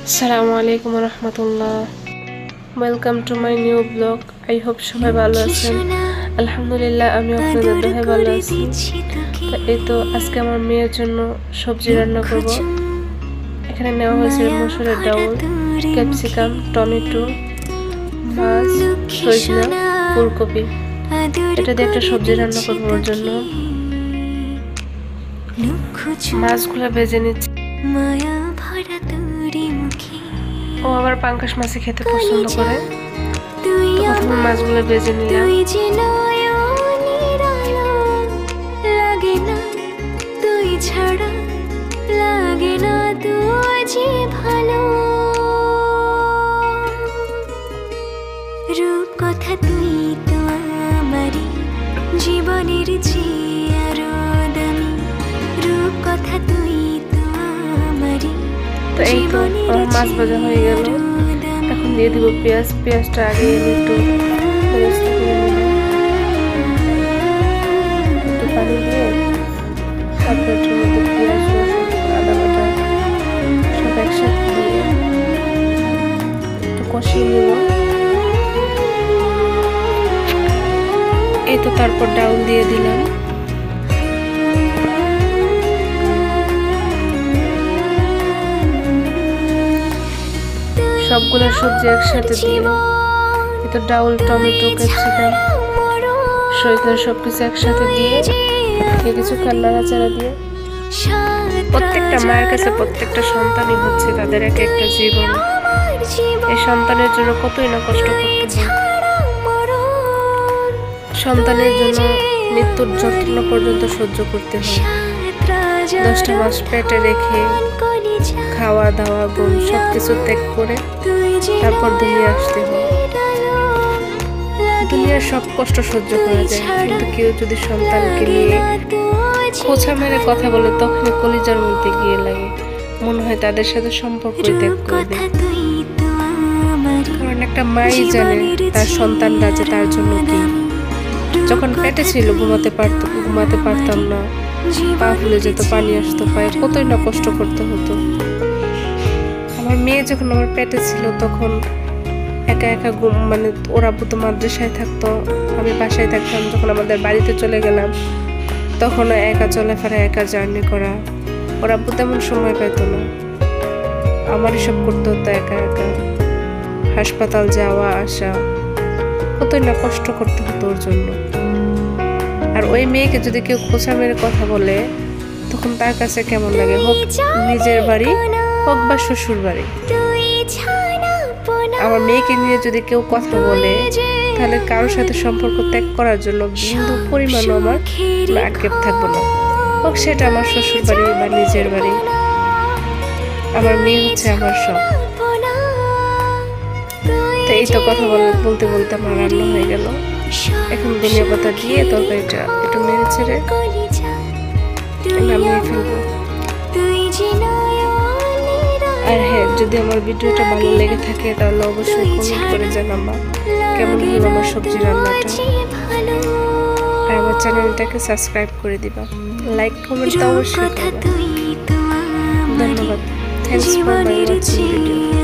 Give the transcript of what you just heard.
Assalamualaikum warahmatullah. Welcome to my new vlog. I hope সবাই ভালো আছেন। আলহামদুলিল্লাহ আমি আপনাদের দোয়ায় ভালো আছি। তো এই তো আজকে আমার মেয়ের জন্য সবজি রান্না করব। এখানে নেওয়া হয়েছে মসুরের ডাউল, ক্যাপসিকাম, টমেটো, মাছ, সজনা, ফুলকপি। এটা দিয়ে একটা সবজি রান্না করব ওর জন্য। মাছগুলো ভেজে নিচ্ছি। ও আবার পাঙ্কাশ মাছ খেতে পছন্দ করে, তো প্রথমে মাছগুলো ভেজে নিলাম। কথা তুই তো আমারই জীবনের চেয়ে আরো দামি, রূপ কথা তুই তো আমারই। তো এই তো মাছ ভাজা হয়ে গেল, এখন দিয়ে দিব পেঁয়াজ। পেঁয়াজটা আগে একটু বেরেস্তা করে নেব, একটু পানি দিয়ে তারপর এটার মধ্যে পেঁয়াজ, রসুন, আদা বাটা সব একসাথে দিয়ে একটু কষিয়ে নেব। এই তো তারপর ডাউল দিয়ে দিলাম। সবগুলো সবজি একসাথে দিয়ে তো ডাউল, টমেটো, ক্যাপসিকাম, সজনা সবকিছু একসাথে দিয়ে কিছুক্ষণ নাড়াচাড়া দিয়ে। প্রত্যেকটা মায়ের কাছে প্রত্যেকটা সন্তানই হচ্ছে তাদের এক একটা জীবন। এই সন্তানের জন্য কতই না কষ্ট করতে হয়। সন্তানের জন্য মৃত্যুর যন্ত্রণা পর্যন্ত সহ্য করতে হয়। 10টা মাস পেটে রেখে খাওয়া দাওয়া ঘুম সবকিছু ত্যাগ করে তারপর দুনিয়া আসতে হয়। দুনিয়ার সব কষ্ট সহ্য করা যায়, কিন্তু কেউ যদি সন্তানকে নিয়ে খোঁচা মেরে কথা বলে তখন কলিজার মধ্যে গিয়ে লাগে, মনে হয় তাদের সাথে সম্পর্ক ত্যাগ করে দেয়। কারণ একটা মাই জানে তার সন্তানরা যে তার জন্য কি। যখন পেটে ছিল ঘুমাতে পারতাম না, পা ফুলে যেত, পানি আসতো পায়ে, কতই না কষ্ট করতে হতো। আমার মেয়ে যখন আমার পেটে ছিল তখন একা একা মানে ওরা তো মাদ্রাসায় থাকতো, আমি বাসায় থাকতাম। যখন আমাদের বাড়িতে চলে গেলাম তখন একা চলাফেরা, একা জার্নি করা, ওরা তেমন সময় পেত না। আমারই সব করতে হতো একা একা। হাসপাতাল যাওয়া আসা, কতই না কষ্ট করতে হতো ওর জন্য। আর ওই মেয়েকে যদি কেউ খোঁচা মেরে কথা বলে তখন তার কাছে কেমন লাগে, হোক নিজের বাড়ি হোক বা শ্বশুর বাড়ি। আমার মেয়েকে নিয়ে যদি কেউ কথা বলে তাহলে কারোর সাথে সম্পর্ক ত্যাগ করার জন্য বিন্দু পরিমাণও আমার আক্ষেপ থাকবো না, হোক সেটা আমার শ্বশুর বাড়ি বা নিজের বাড়ি। আমার মেয়ে হচ্ছে আমার সব। তো এই তো কথা বলতে বলতে আমার রান্না হয়ে গেল। এখন ধনিয়া পাতা দিয়ে তরকারিটা একটু নেড়ে ছেড়ে নামিয়ে ফেলবো। আর হ্যাঁ, যদি আমার ভিডিওটা ভালো লেগে থাকে তাহলে অবশ্যই কমেন্ট করে জানাবা কেমন হলো আমার সবজি রান্নাটা। আর আমার চ্যানেলটাকে সাবস্ক্রাইব করে দিবা, লাইক কমেন্ট তো অবশ্যই করবা। ধন্যবাদ। Thanks for my watching video.